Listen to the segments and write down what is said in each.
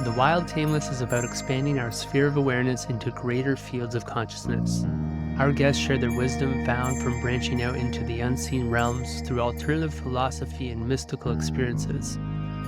The Wild Tameless is about expanding our sphere of awareness into greater fields of consciousness. Our guests share their wisdom found from branching out into the unseen realms through alternative philosophy and mystical experiences.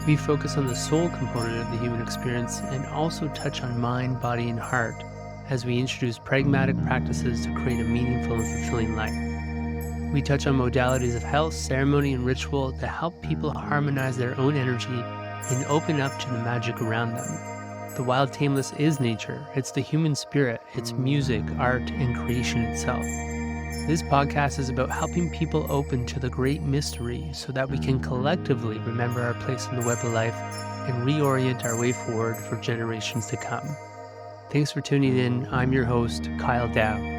We focus on the soul component of the human experience and also touch on mind, body, and heart as we introduce pragmatic practices to create a meaningful and fulfilling life. We touch on modalities of health, ceremony, and ritual to help people harmonize their own energy and open up to the magic around them. The Wild Tameless is nature. It's the human spirit. It's music, art, and creation itself. This podcast is about helping people open to the great mystery so that we can collectively remember our place in the web of life and reorient our way forward for generations to come. Thanks for tuning in. I'm your host, Kyle Dow.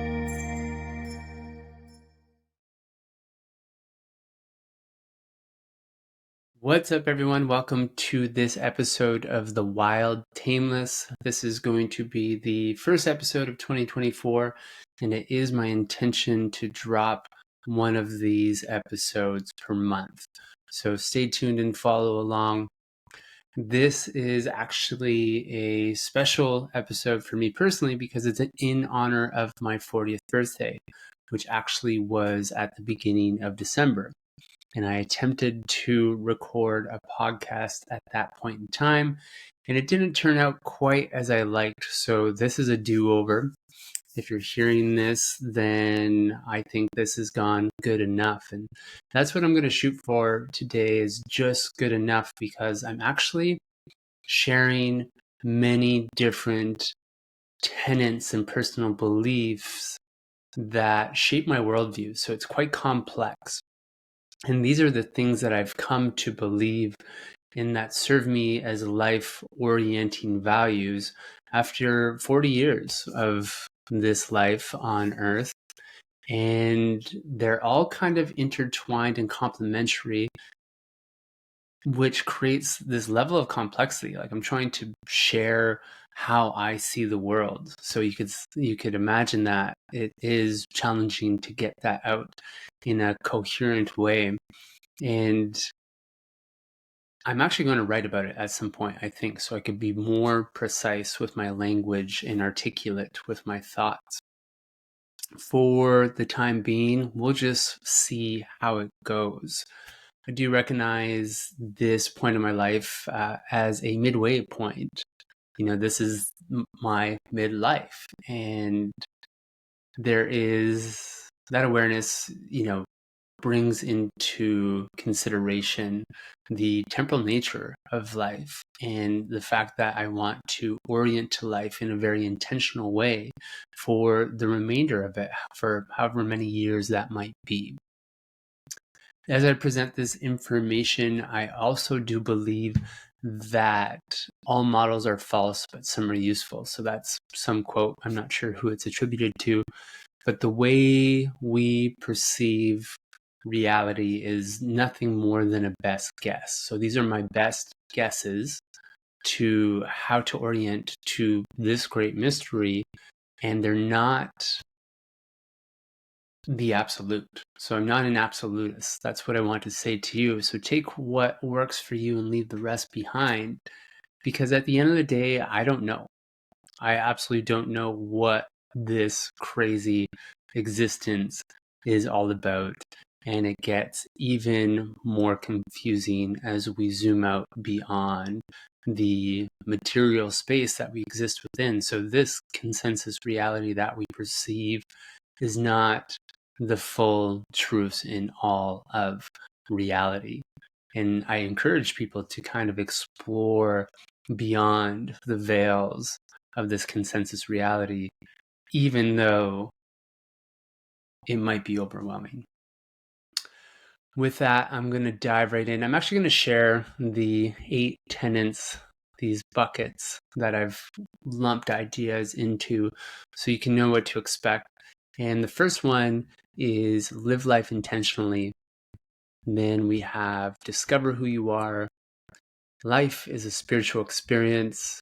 What's up, everyone? Welcome to this episode of The Wild Tameless. This is going to be the first episode of 2024, and it is my intention to drop one of these episodes per month. So stay tuned and follow along. This is actually a special episode for me personally because it's in honor of my 40th birthday, which actually was at the beginning of December. And I attempted to record a podcast at that point in time, and it didn't turn out quite as I liked. So this is a do-over. If you're hearing this, then I think this has gone good enough. And that's what I'm going to shoot for today, is just good enough, because I'm actually sharing many different tenets and personal beliefs that shape my worldview. So it's quite complex. And these are the things that I've come to believe in that serve me as life-orienting values after 40 years of this life on Earth. And they're all kind of intertwined and complementary, which creates this level of complexity. Like, I'm trying to share how I see the world. So you could imagine that it is challenging to get that out in a coherent way. And I'm actually going to write about it at some point, I think, so I could be more precise with my language and articulate with my thoughts. For the time being, we'll just see how it goes. I do recognize this point in my life as a midway point. This is my midlife, and there is that awareness, brings into consideration the temporal nature of life and the fact that I want to orient to life in a very intentional way for the remainder of it, for however many years that might be. As I present this information, I also do believe that all models are false, but some are useful. So that's some quote. I'm not sure who it's attributed to, but the way we perceive reality is nothing more than a best guess. So these are my best guesses to how to orient to this great mystery, and they're not the absolute. So I'm not an absolutist. That's what I want to say to you. So take what works for you and leave the rest behind, because at the end of the day, I don't know. I absolutely don't know what this crazy existence is all about. And it gets even more confusing as we zoom out beyond the material space that we exist within. So this consensus reality that we perceive is not the full truth in all of reality. And I encourage people to kind of explore beyond the veils of this consensus reality, even though it might be overwhelming. With that, I'm going to dive right in. I'm actually going to share the 8 tenets, these buckets that I've lumped ideas into so you can know what to expect. And the first one is live life intentionally. And then we have discover who you are. Life is a spiritual experience.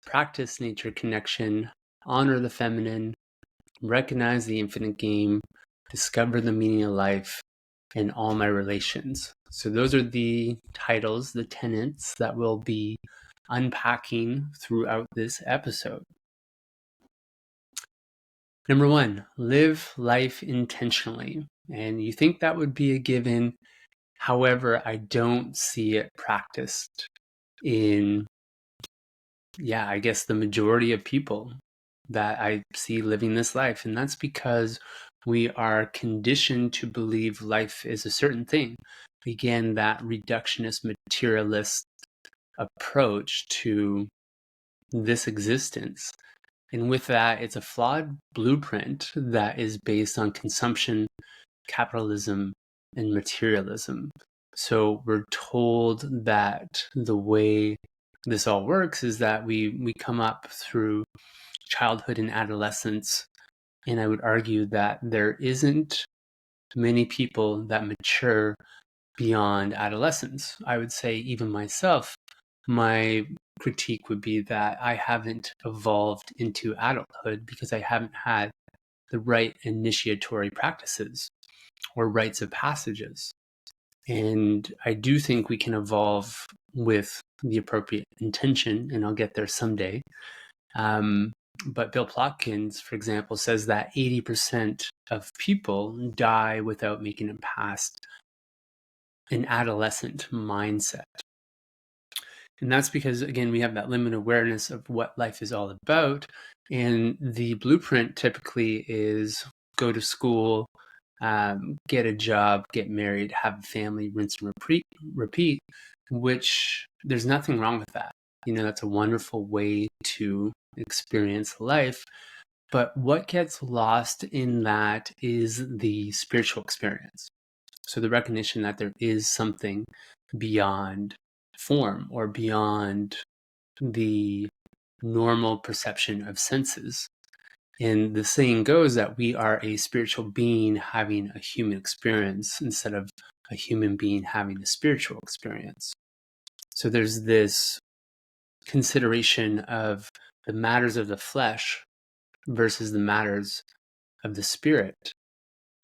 Practice nature connection. Honor the feminine. Recognize the infinite game. Discover the meaning of life. And all my relations. So those are the titles, the tenets that we'll be unpacking throughout this episode. Number one, live life intentionally. And you think that would be a given. However, I don't see it practiced in, I guess the majority of people that I see living this life. And that's because we are conditioned to believe life is a certain thing. Again, that reductionist materialist approach to this existence. And with that, it's a flawed blueprint that is based on consumption, capitalism, and materialism. So we're told that the way this all works is that we come up through childhood and adolescence. And I would argue that there isn't many people that mature beyond adolescence. I would say even myself, my critique would be that I haven't evolved into adulthood because I haven't had the right initiatory practices or rites of passages. And I do think we can evolve with the appropriate intention, and I'll get there someday. But Bill Plotkin, for example, says that 80% of people die without making it past an adolescent mindset. And that's because, again, we have that limited awareness of what life is all about. And the blueprint typically is go to school, get a job, get married, have a family, rinse and repeat, which there's nothing wrong with that. That's a wonderful way to experience life. But what gets lost in that is the spiritual experience. So the recognition that there is something beyond form or beyond the normal perception of senses. And the saying goes that we are a spiritual being having a human experience instead of a human being having a spiritual experience. So there's this consideration of the matters of the flesh versus the matters of the spirit.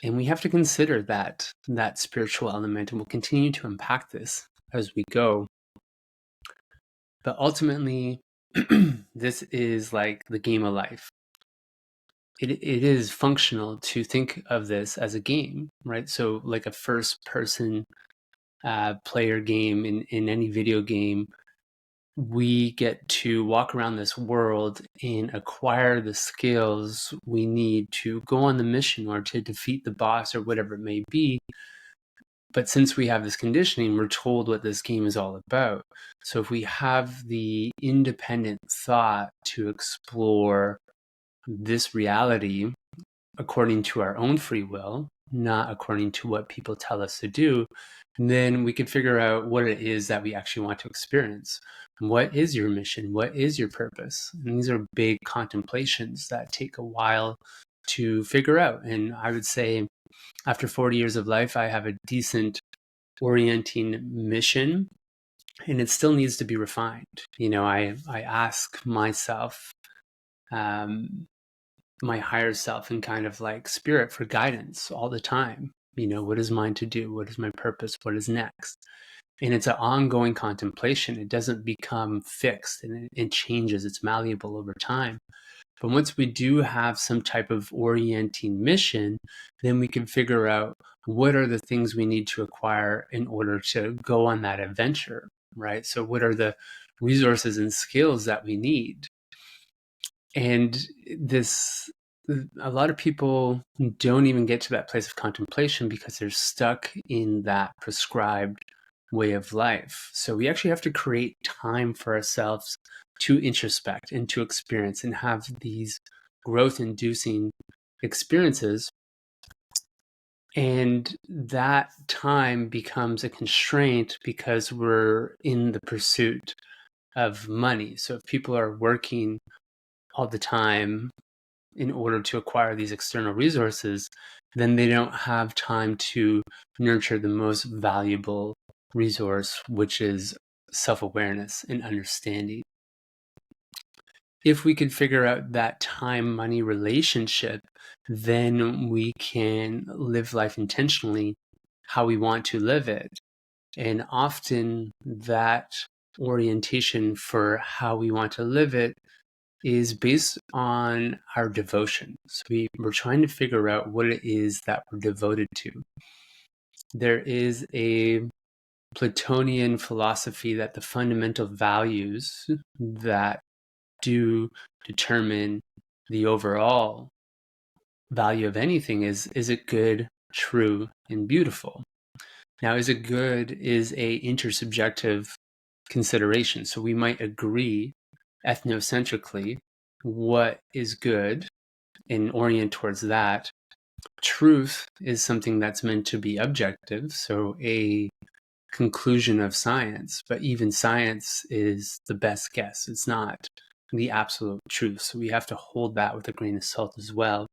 And we have to consider that spiritual element, and we'll continue to unpack this as we go. But ultimately, this is like the game of life. It is functional to think of this as a game, right? So like a first-person player game in any video game, we get to walk around this world and acquire the skills we need to go on the mission or to defeat the boss or whatever it may be. But since we have this conditioning, we're told what this game is all about. So if we have the independent thought to explore this reality according to our own free will, not according to what people tell us to do, then we can figure out what it is that we actually want to experience. What is your mission? What is your purpose? And these are big contemplations that take a while to figure out. And I would say after 40 years of life, I have a decent orienting mission, and it still needs to be refined. I ask myself, my higher self and kind of like spirit for guidance all the time. What is mine to do? What is my purpose? What is next? And it's an ongoing contemplation. It doesn't become fixed, and it changes. It's malleable over time. But once we do have some type of orienting mission, then we can figure out what are the things we need to acquire in order to go on that adventure, right? So what are the resources and skills that we need? And a lot of people don't even get to that place of contemplation because they're stuck in that prescribed way of life. So we actually have to create time for ourselves to introspect and to experience and have these growth-inducing experiences. And that time becomes a constraint because we're in the pursuit of money. So if people are working all the time in order to acquire these external resources, then they don't have time to nurture the most valuable resource, which is self-awareness and understanding. If we could figure out that time-money relationship, then we can live life intentionally how we want to live it. And often that orientation for how we want to live it is based on our devotion. So we're trying to figure out what it is that we're devoted to. There is a Platonian philosophy that the fundamental values that do determine the overall value of anything is it good, true, and beautiful? Now, is it good is a intersubjective consideration. So we might agree ethnocentrically what is good and orient towards that. Truth is something that's meant to be objective, so a conclusion of science, but even science is the best guess. It's not the absolute truth. So we have to hold that with a grain of salt as well.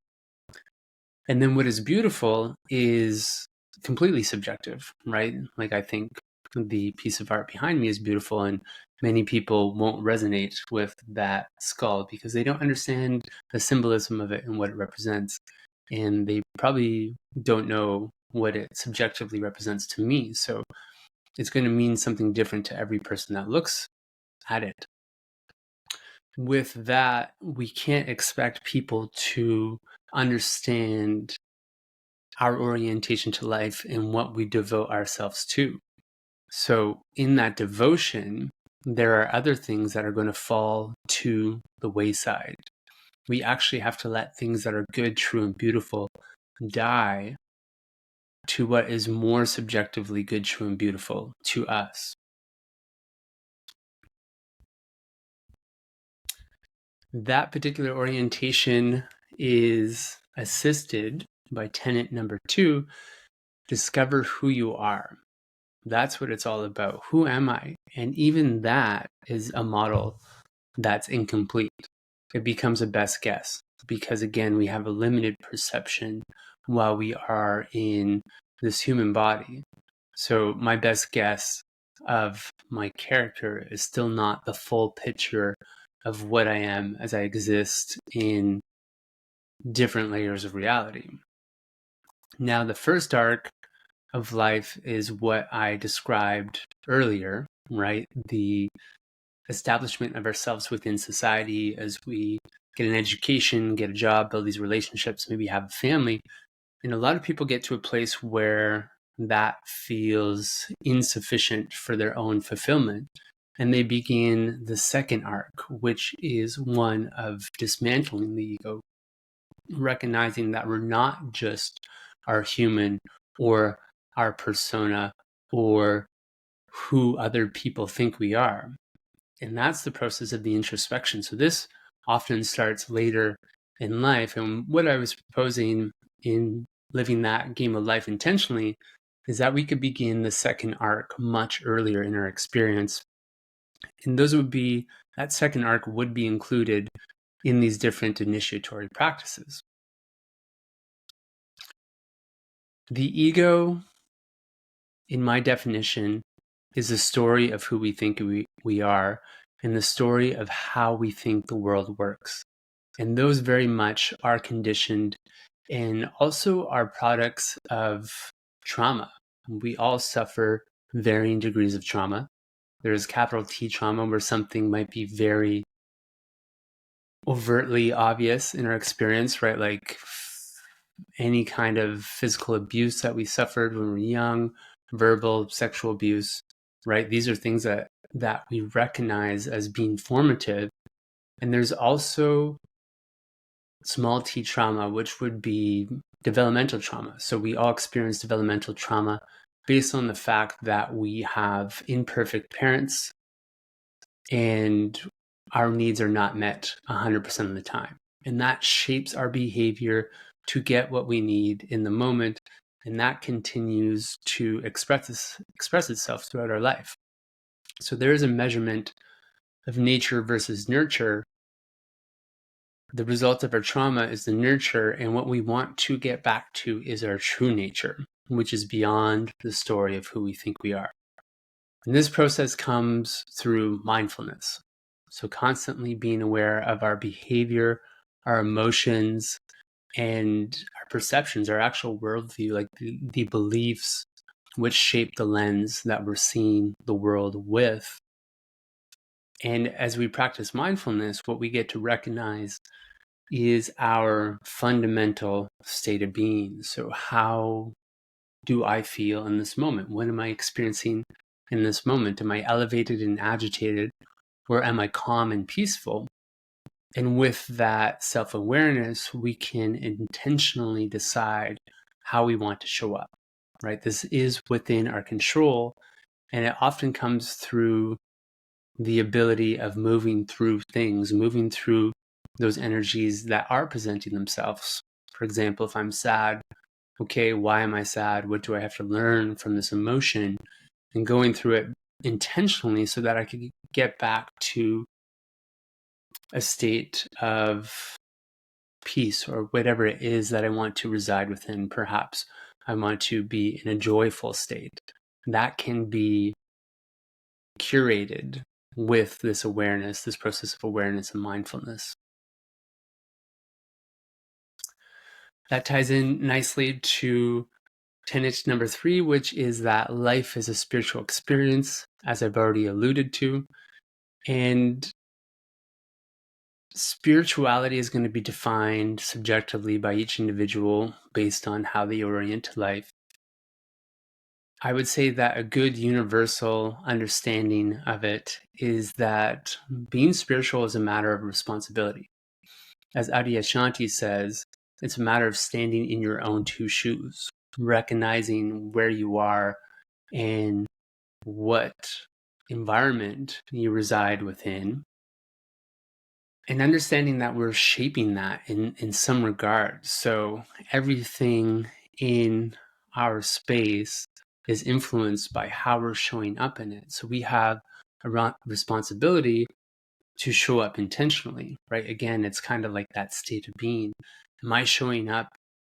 And then what is beautiful is completely subjective, right? Like, I think the piece of art behind me is beautiful, and many people won't resonate with that skull because they don't understand the symbolism of it and what it represents. And they probably don't know what it subjectively represents to me. So it's going to mean something different to every person that looks at it. With that, we can't expect people to understand our orientation to life and what we devote ourselves to. So in that devotion, there are other things that are going to fall to the wayside. We actually have to let things that are good, true, and beautiful die to what is more subjectively good, true, and beautiful to us. That particular orientation is assisted by tenet number 2, discover who you are. That's what it's all about. Who am I? And even that is a model that's incomplete. It becomes a best guess because, again, we have a limited perception while we are in this human body. So my best guess of my character is still not the full picture of what I am as I exist in different layers of reality. Now, the first arc of life is what I described earlier, right? The establishment of ourselves within society as we get an education, get a job, build these relationships, maybe have a family. And a lot of people get to a place where that feels insufficient for their own fulfillment. And they begin the second arc, which is one of dismantling the ego, recognizing that we're not just our human or our persona or who other people think we are. And that's the process of the introspection. So this often starts later in life. And what I was proposing in living that game of life intentionally is that we could begin the second arc much earlier in our experience. And that second arc would be included in these different initiatory practices. The ego, in my definition, is the story of who we think we are and the story of how we think the world works. And those very much are conditioned and also are products of trauma. We all suffer varying degrees of trauma. There's capital T trauma where something might be very overtly obvious in our experience, right? Like any kind of physical abuse that we suffered when we were young, verbal, sexual abuse, right? These are things that we recognize as being formative. And there's also small t trauma, which would be developmental trauma. So we all experience developmental trauma based on the fact that we have imperfect parents and our needs are not met 100% of the time. And that shapes our behavior to get what we need in the moment. And that continues to express itself throughout our life. So there is a measurement of nature versus nurture. The result of our trauma is the nurture, and what we want to get back to is our true nature, which is beyond the story of who we think we are. And this process comes through mindfulness. So constantly being aware of our behavior, our emotions, and our perceptions, our actual worldview, like the beliefs which shape the lens that we're seeing the world with. And as we practice mindfulness, what we get to recognize is our fundamental state of being. So how do I feel in this moment? What am I experiencing in this moment? Am I elevated and agitated, or am I calm and peaceful? And with that self-awareness, we can intentionally decide how we want to show up, right? This is within our control, and it often comes through the ability of moving through things, moving through those energies that are presenting themselves. For example, if I'm sad, okay, why am I sad? What do I have to learn from this emotion? And going through it intentionally so that I could get back to a state of peace or whatever it is that I want to reside within. Perhaps I want to be in a joyful state. That can be curated with this awareness, this process of awareness and mindfulness. That ties in nicely to tenet number 3, which is that life is a spiritual experience, as I've already alluded to. And spirituality is going to be defined subjectively by each individual based on how they orient to life. I would say that a good universal understanding of it is that being spiritual is a matter of responsibility. As Adyashanti says, it's a matter of standing in your own two shoes, recognizing where you are and what environment you reside within, and understanding that we're shaping that in some regard. So everything in our space is influenced by how we're showing up in it. So we have a responsibility to show up intentionally, right? Again, it's kind of like that state of being. Am I showing up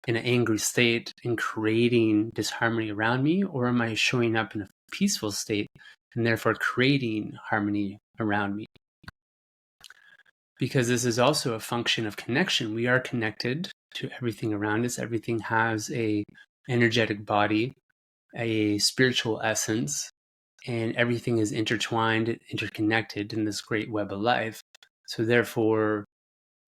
in an angry state and creating disharmony around me, or am I showing up in a peaceful state and therefore creating harmony around me? Because this is also a function of connection. We are connected to everything around us. Everything has a energetic body, a spiritual essence, and everything is intertwined, interconnected in this great web of life. So therefore,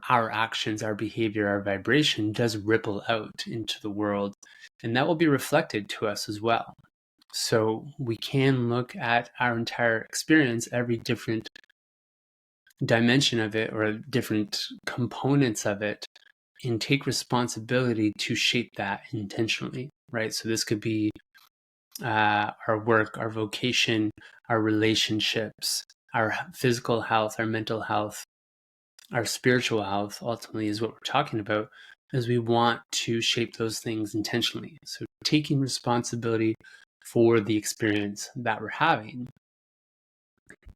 our actions, our behavior, our vibration does ripple out into the world, and that will be reflected to us as well. So we can look at our entire experience, every different dimension of it or different components of it, and take responsibility to shape that intentionally, right? So this could be our work, our vocation, our relationships, our physical health, our mental health, our spiritual health, ultimately is what we're talking about, is we want to shape those things intentionally. So taking responsibility for the experience that we're having.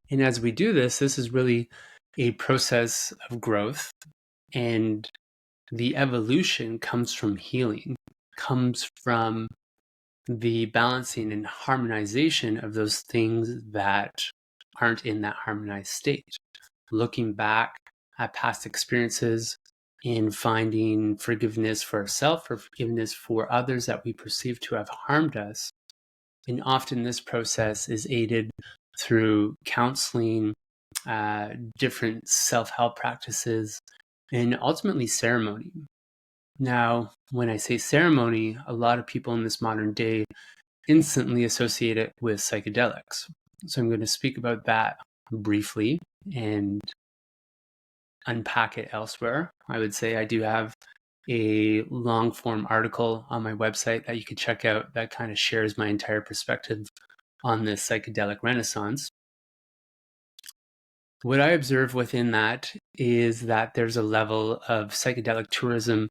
And as we do this, this is really a process of growth, and the evolution comes from healing, comes from the balancing and harmonization of those things that aren't in that harmonized state. Looking back at past experiences and finding forgiveness for ourselves or forgiveness for others that we perceive to have harmed us. And often this process is aided through counseling, different self-help practices, and ultimately ceremony. Now, when I say ceremony, a lot of people in this modern day instantly associate it with psychedelics. So I'm going to speak about that briefly and unpack it elsewhere. I would say I do have a long form article on my website that you could check out that kind of shares my entire perspective on this psychedelic renaissance. What I observe within that is that there's a level of psychedelic tourism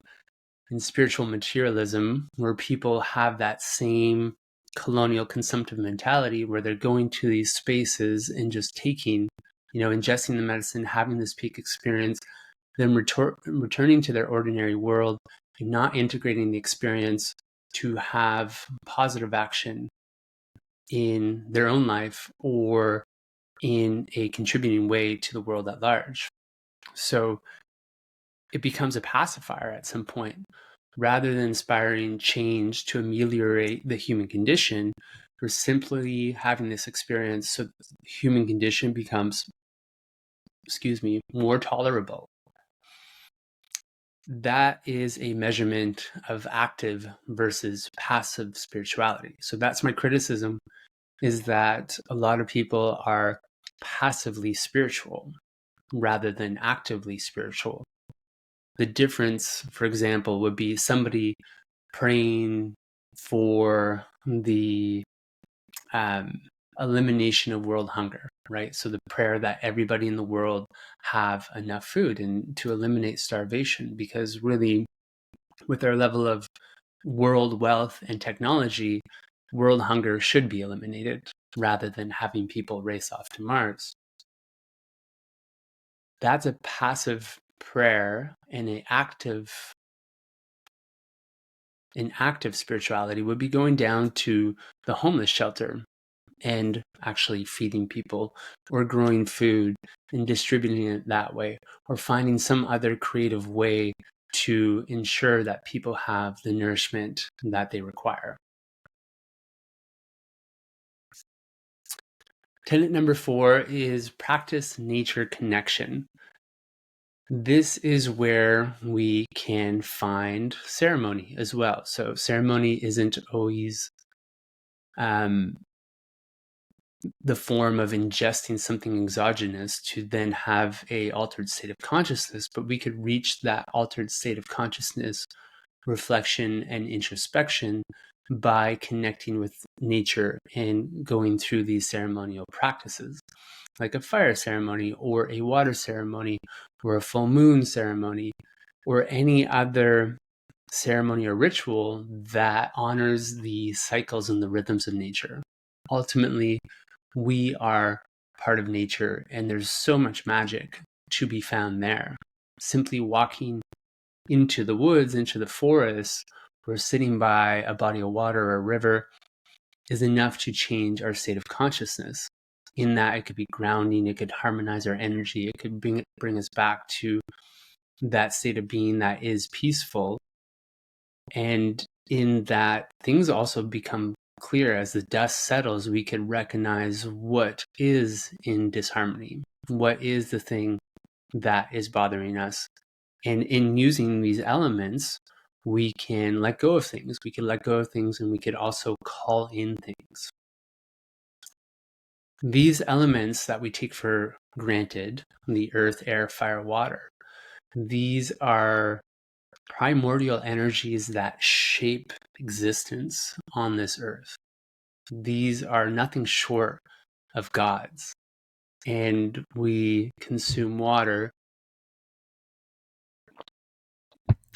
and spiritual materialism where people have that same colonial consumptive mentality where they're going to these spaces and just taking, ingesting the medicine, having this peak experience, then returning to their ordinary world and not integrating the experience to have positive action in their own life or in a contributing way to the world at large. So it becomes a pacifier at some point. Rather than inspiring change to ameliorate the human condition, we're simply having this experience so the human condition becomes more tolerable. That is a measurement of active versus passive spirituality. So that's my criticism, is that a lot of people are passively spiritual rather than actively spiritual. The difference, for example, would be somebody praying for the elimination of world hunger, right? So the prayer that everybody in the world have enough food and to eliminate starvation, because really, with our level of world wealth and technology, world hunger should be eliminated rather than having people race off to Mars. That's a passive prayer, and an active spirituality would be going down to the homeless shelter and actually feeding people, or growing food and distributing it that way, or finding some other creative way to ensure that people have the nourishment that they require. Tenet number 4 is practice nature connection. This is where we can find ceremony as well. So ceremony isn't always the form of ingesting something exogenous to then have a altered state of consciousness, but we could reach that altered state of consciousness, reflection, and introspection by connecting with nature and going through these ceremonial practices, like a fire ceremony or a water ceremony or a full moon ceremony or any other ceremony or ritual that honors the cycles and the rhythms of nature. Ultimately, we are part of nature, and there's so much magic to be found there. Simply walking into the woods, into the forest, or sitting by a body of water or a river is enough to change our state of consciousness. In that, it could be grounding, it could harmonize our energy, it could bring us back to that state of being that is peaceful. And in that, things also become clear. As the dust settles, we can recognize what is in disharmony, what is the thing that is bothering us. And in using these elements, we can let go of things. We can let go of things, and we could also call in things. These elements that we take for granted, the earth, air, fire, water, these are primordial energies that shape existence on this earth. These are nothing short of gods. And we consume water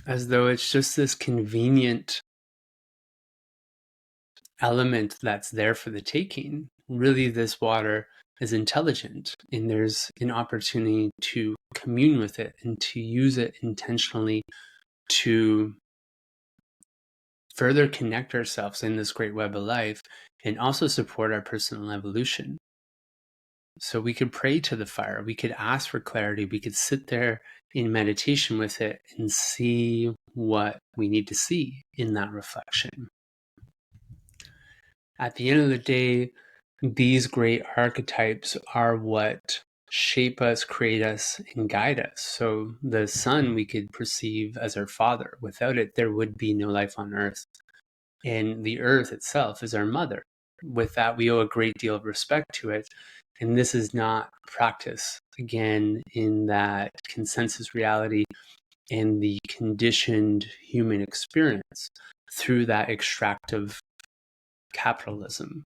as though it's just this convenient element that's there for the taking. Really, this water is intelligent, and there's an opportunity to commune with it and to use it intentionally to further connect ourselves in this great web of life and also support our personal evolution. So we could pray to the fire, we could ask for clarity, we could sit there in meditation with it and see what we need to see in that reflection. At the end of the day, these great archetypes are what shape us, create us, and guide us. So the sun we could perceive as our father. Without it, there would be no life on earth. And the earth itself is our mother. With that, we owe a great deal of respect to it. And this is not practice, again, in that consensus reality and the conditioned human experience through that extractive capitalism.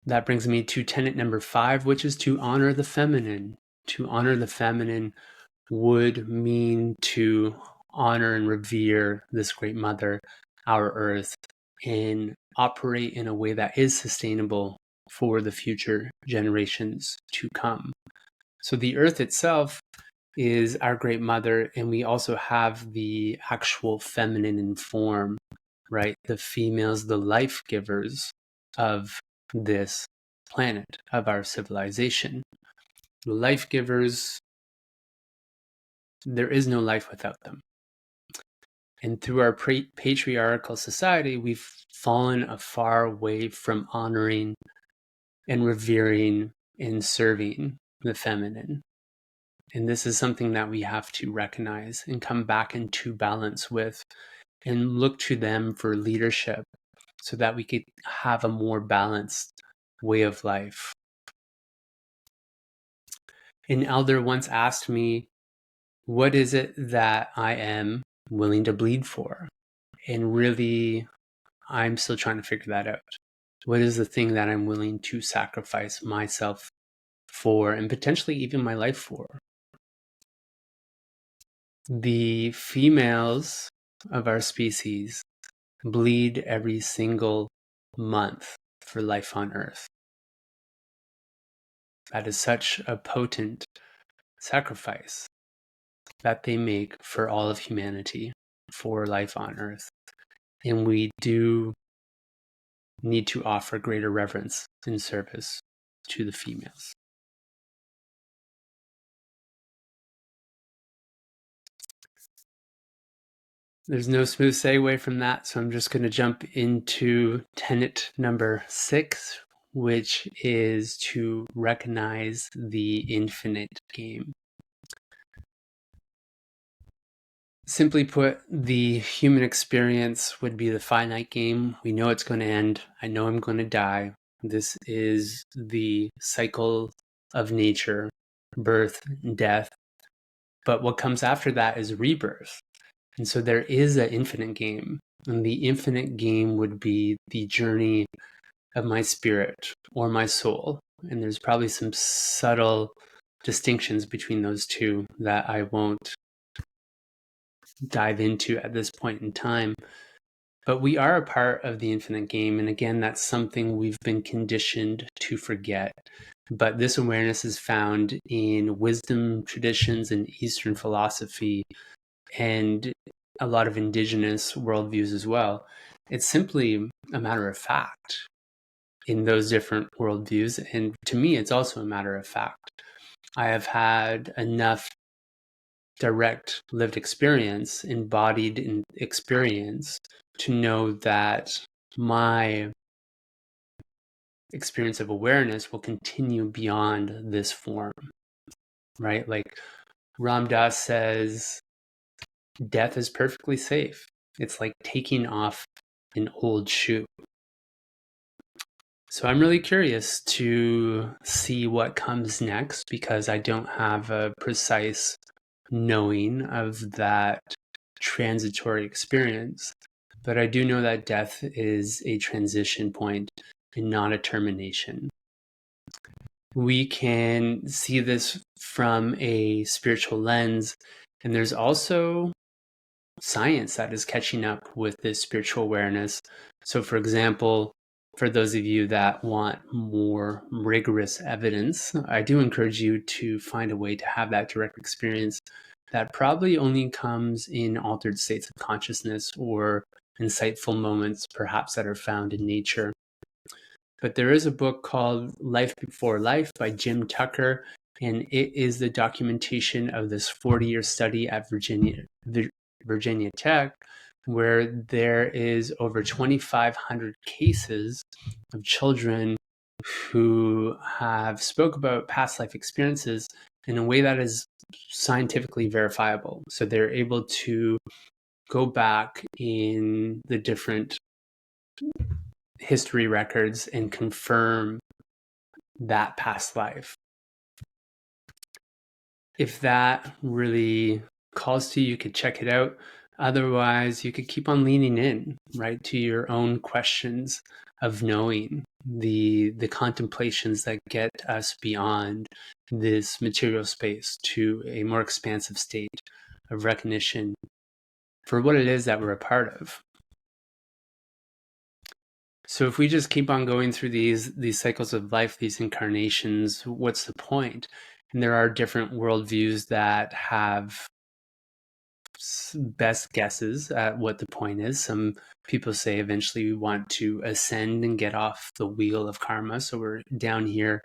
That brings me to tenet number 5, which is to honor the feminine. To honor the feminine would mean to honor and revere this great mother, our earth, and operate in a way that is sustainable for the future generations to come. So the earth itself is our great mother, and we also have the actual feminine in form, right? The females, the life givers of this planet, of our civilization. The life givers, there is no life without them. And through our patriarchal society, we've fallen far away from honoring and revering and serving the feminine. And this is something that we have to recognize and come back into balance with and look to them for leadership so that we could have a more balanced way of life. An elder once asked me, what is it that I am willing to bleed for? And really, I'm still trying to figure that out. What is the thing that I'm willing to sacrifice myself for, and potentially even my life for? The females of our species bleed every single month for life on Earth. That is such a potent sacrifice that they make for all of humanity, for life on Earth. And we do need to offer greater reverence and service to the females. There's no smooth segue from that, so I'm just going to jump into tenet number 6, which is to recognize the infinite game. Simply put, the human experience would be the finite game. We know it's going to end. I know I'm going to die. This is the cycle of nature, birth and death. But what comes after that is rebirth. And so there is an infinite game. And the infinite game would be the journey of my spirit or my soul. And there's probably some subtle distinctions between those two that I won't dive into at this point in time. But we are a part of the infinite game. And again, that's something we've been conditioned to forget. But this awareness is found in wisdom traditions and Eastern philosophy and a lot of indigenous worldviews as well. It's simply a matter of fact in those different worldviews. And to me, it's also a matter of fact. I have had enough direct lived experience, embodied experience, to know that my experience of awareness will continue beyond this form, right? Like Ram Dass says, death is perfectly safe. It's like taking off an old shoe. So I'm really curious to see what comes next, because I don't have a precise knowing of that transitory experience. But I do know that death is a transition point and not a termination. We can see this from a spiritual lens, and there's also science that is catching up with this spiritual awareness. So, for example, for those of you that want more rigorous evidence, I do encourage you to find a way to have that direct experience that probably only comes in altered states of consciousness or insightful moments, perhaps that are found in nature. But there is a book called Life Before Life by Jim Tucker, and it is the documentation of this 40-year study at Virginia Tech, where there is over 2,500 cases of children who have spoke about past life experiences in a way that is scientifically verifiable. So they're able to go back in the different history records and confirm that past life. If that really calls to you, you could check it out. Otherwise, you could keep on leaning in, right, to your own questions of knowing, the contemplations that get us beyond this material space to a more expansive state of recognition for what it is that we're a part of. So if we just keep on going through these cycles of life, these incarnations, what's the point? And there are different worldviews that have best guesses at what the point is. Some people say eventually we want to ascend and get off the wheel of karma. So we're down here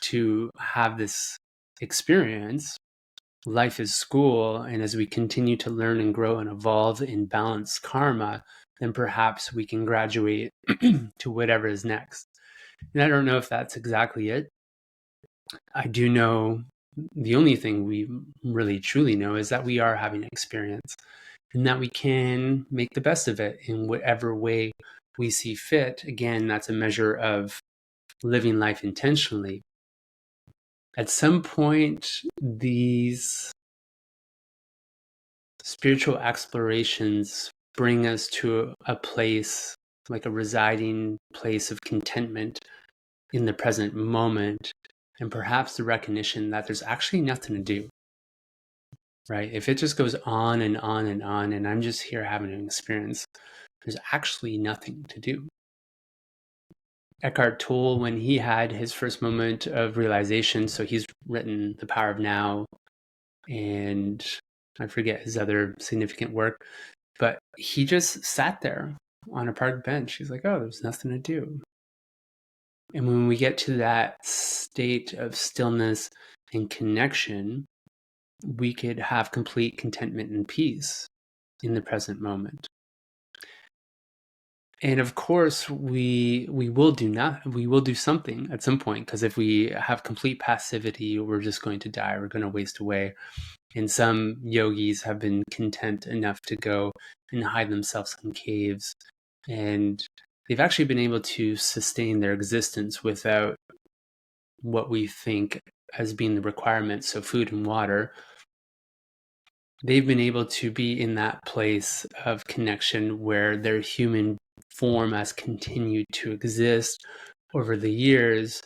to have this experience. Life is school. And as we continue to learn and grow and evolve in balanced karma, then perhaps we can graduate to whatever is next. And I don't know if that's exactly it. I do know the only thing we really truly know is that we are having an experience and that we can make the best of it in whatever way we see fit. Again, that's a measure of living life intentionally. At some point, these spiritual explorations bring us to a place, like a residing place of contentment in the present moment, and perhaps the recognition that there's actually nothing to do, right? If it just goes on and on and on, and I'm just here having an experience, there's actually nothing to do. Eckhart Tolle, when he had his first moment of realization, so he's written The Power of Now, and I forget his other significant work, but he just sat there on a park bench. He's like, oh, there's nothing to do. And when we get to that state of stillness and connection, we could have complete contentment and peace in the present moment. And of course, we will do something at some point, because if we have complete passivity, we're just going to die. We're going to waste away. And some yogis have been content enough to go and hide themselves in caves, and they've actually been able to sustain their existence without what we think as being the requirements, so food and water. They've been able to be in that place of connection where their human form has continued to exist over the years,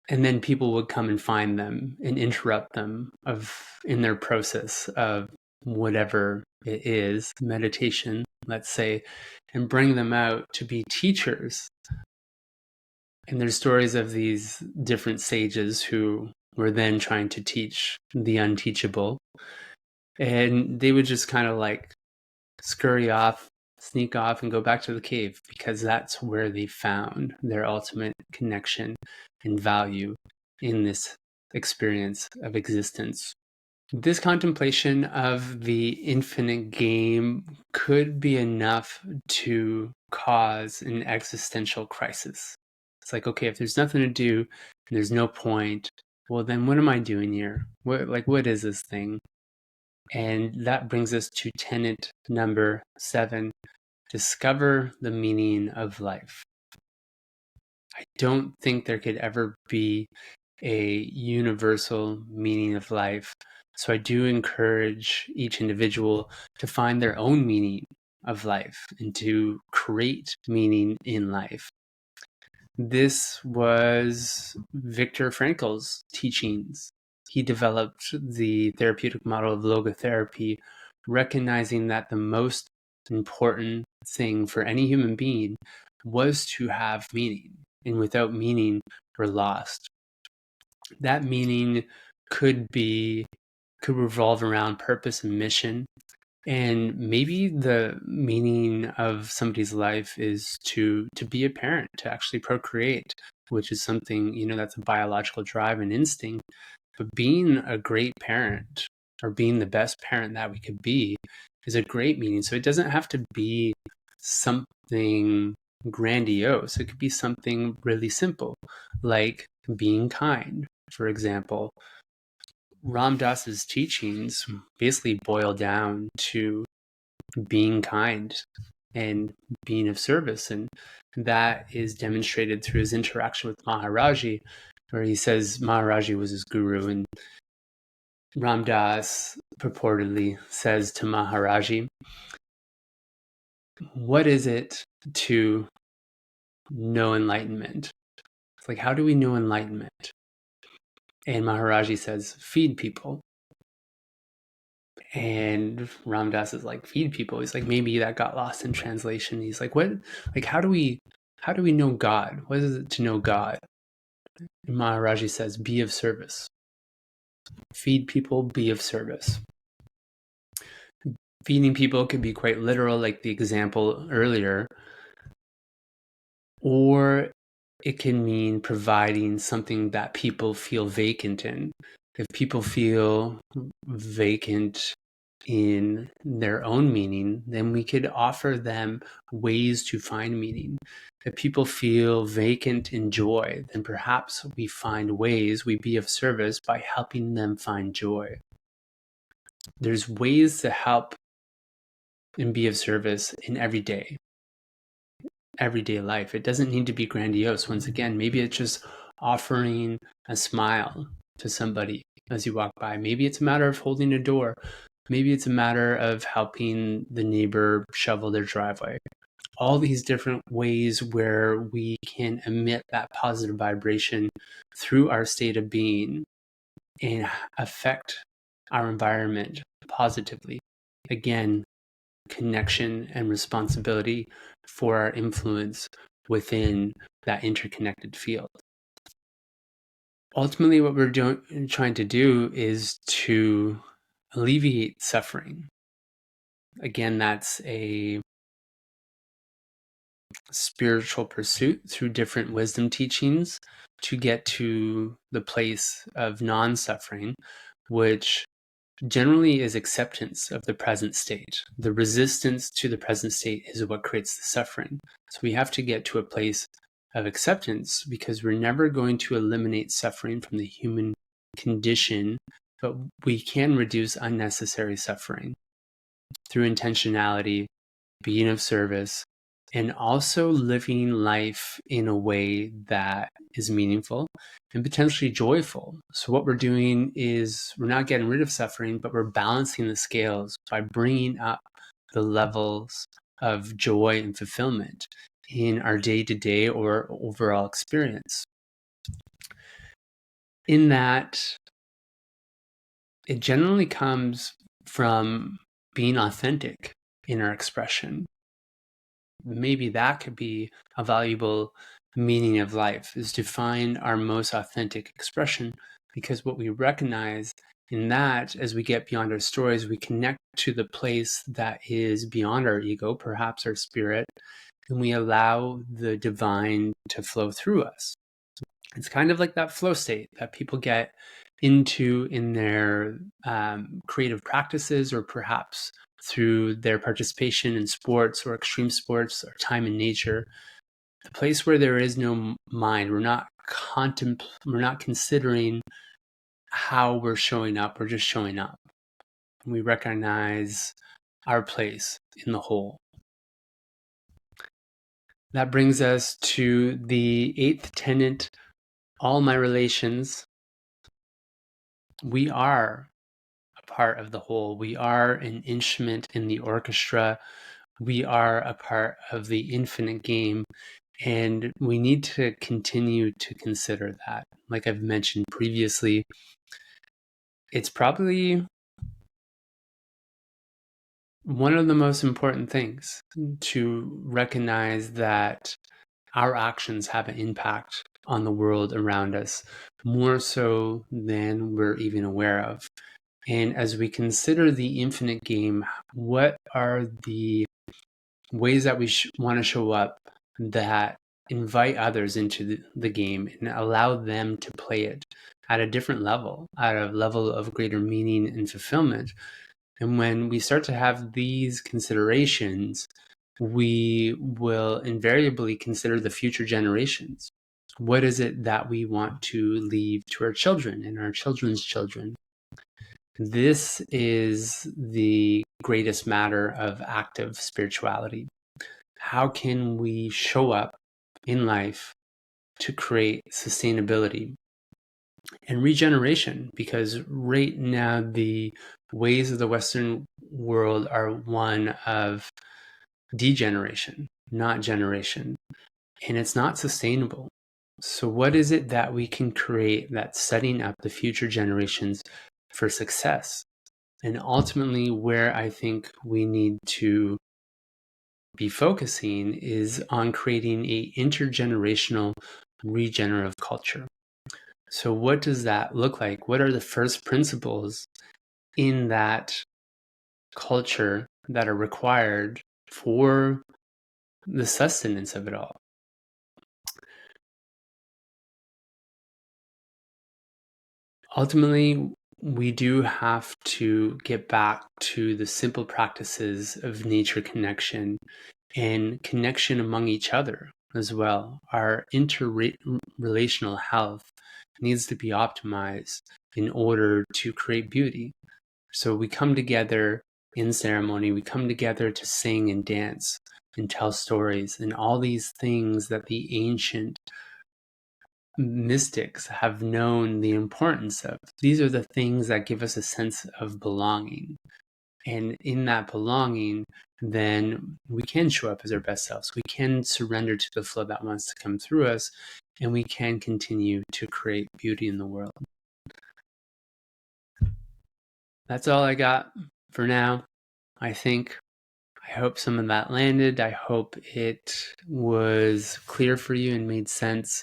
and then people would come and find them and interrupt them in their process of whatever it is, meditation, let's say, and bring them out to be teachers. And there's stories of these different sages who were then trying to teach the unteachable, and they would just kind of like scurry off, sneak off, and go back to the cave, because that's where they found their ultimate connection and value in this experience of existence. This contemplation of the infinite game could be enough to cause an existential crisis. It's like, okay, if there's nothing to do and there's no point, well, then what am I doing here? What is this thing? And that brings us to tenet number 7, discover the meaning of life. I don't think there could ever be a universal meaning of life. So I do encourage each individual to find their own meaning of life and to create meaning in life. This was Viktor Frankl's teachings. He developed the therapeutic model of logotherapy, recognizing that the most important thing for any human being was to have meaning. And without meaning, we're lost. That meaning could revolve around purpose and mission. And maybe the meaning of somebody's life is to be a parent, to actually procreate, which is something, that's a biological drive and instinct. But being a great parent, or being the best parent that we could be, is a great meaning. So it doesn't have to be something grandiose. It could be something really simple, like being kind, for example. Ram Dass's teachings basically boil down to being kind and being of service, and that is demonstrated through his interaction with Maharaji, where he says Maharaji was his guru, and Ram Dass purportedly says to Maharaji, what is it to know enlightenment? It's like, how do we know enlightenment? And Maharaji says, feed people. And Ram Dass is like, feed people. He's like, maybe that got lost in translation. He's like, what? Like, how do we know God? What is it to know God? And Maharaji says, be of service. Feed people, be of service. Feeding people could be quite literal, like the example earlier, or it can mean providing something that people feel vacant in. If people feel vacant in their own meaning, then we could offer them ways to find meaning. If people feel vacant in joy, then perhaps we find ways we be of service by helping them find joy. There's ways to help and be of service in everyday life. It doesn't need to be grandiose. Once again, maybe it's just offering a smile to somebody as you walk by. Maybe it's a matter of holding a door. Maybe it's a matter of helping the neighbor shovel their driveway. All these different ways where we can emit that positive vibration through our state of being and affect our environment positively. Again, connection and responsibility for our influence within that interconnected field. Ultimately, what we're trying to do is to alleviate suffering. Again, that's a spiritual pursuit through different wisdom teachings to get to the place of non-suffering, which generally is acceptance of the present state. The resistance to the present state is what creates the suffering. So we have to get to a place of acceptance because we're never going to eliminate suffering from the human condition, but we can reduce unnecessary suffering through intentionality, being of service, and also living life in a way that is meaningful and potentially joyful. So what we're doing is we're not getting rid of suffering, but we're balancing the scales by bringing up the levels of joy and fulfillment in our day-to-day or overall experience. In that, it generally comes from being authentic in our expression. Maybe that could be a valuable meaning of life, is to find our most authentic expression, because what we recognize in that, as we get beyond our stories, we connect to the place that is beyond our ego, perhaps our spirit, and we allow the divine to flow through us. It's kind of like that flow state that people get into in their creative practices, or perhaps through their participation in sports or extreme sports or time in nature. The place where there is no mind, we're not considering how we're showing up, we're just showing up. We recognize our place in the whole. That brings us to the 8th tenet, all my relations. We are a part of the whole. We are an instrument in the orchestra. We are a part of the infinite game. And we need to continue to consider that. Like I've mentioned previously, it's probably one of the most important things to recognize that our actions have an impact on the world around us, more so than we're even aware of. And as we consider the infinite game, what are the ways that we want to show up that invite others into the game and allow them to play it at a different level, at a level of greater meaning and fulfillment? And when we start to have these considerations, we will invariably consider the future generations. What is it that we want to leave to our children and our children's children? This is the greatest matter of active spirituality. How can we show up in life to create sustainability and regeneration? Because right now the ways of the Western world are one of degeneration, not generation, and it's not sustainable. So what is it that we can create that's setting up the future generations for success? And ultimately, where I think we need to be focusing is on creating a intergenerational regenerative culture. So what does that look like? What are the first principles in that culture that are required for the sustenance of it all? Ultimately, we do have to get back to the simple practices of nature connection and connection among each other as well. Our interrelational health needs to be optimized in order to create beauty. So we come together in ceremony, we come together to sing and dance and tell stories and all these things that the ancient mystics have known the importance of. These are the things that give us a sense of belonging. And in that belonging, then we can show up as our best selves. We can surrender to the flow that wants to come through us, and we can continue to create beauty in the world. That's all I got for now. I hope some of that landed. I hope it was clear for you and made sense.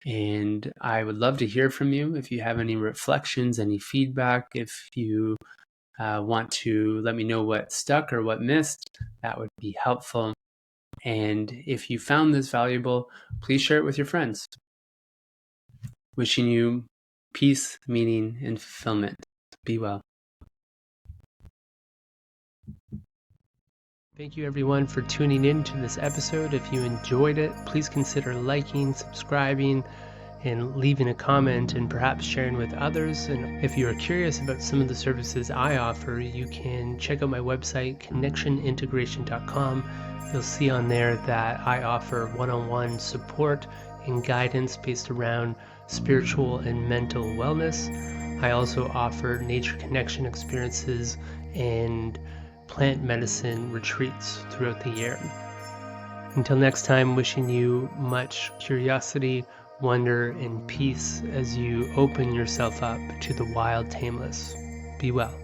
And I would love to hear from you if you have any reflections, any feedback. If you want to let me know what stuck or what missed, that would be helpful. And if you found this valuable, please share it with your friends. Wishing you peace, meaning, and fulfillment. Be well. Thank you everyone for tuning in to this episode. If you enjoyed it, please consider liking, subscribing, and leaving a comment and perhaps sharing with others. And if you are curious about some of the services I offer, you can check out my website, connectionintegration.com. You'll see on there that I offer one-on-one support and guidance based around spiritual and mental wellness. I also offer nature connection experiences and plant medicine retreats throughout the year. Until next time, wishing you much curiosity, wonder, and peace as you open yourself up to the wild tameless. Be well.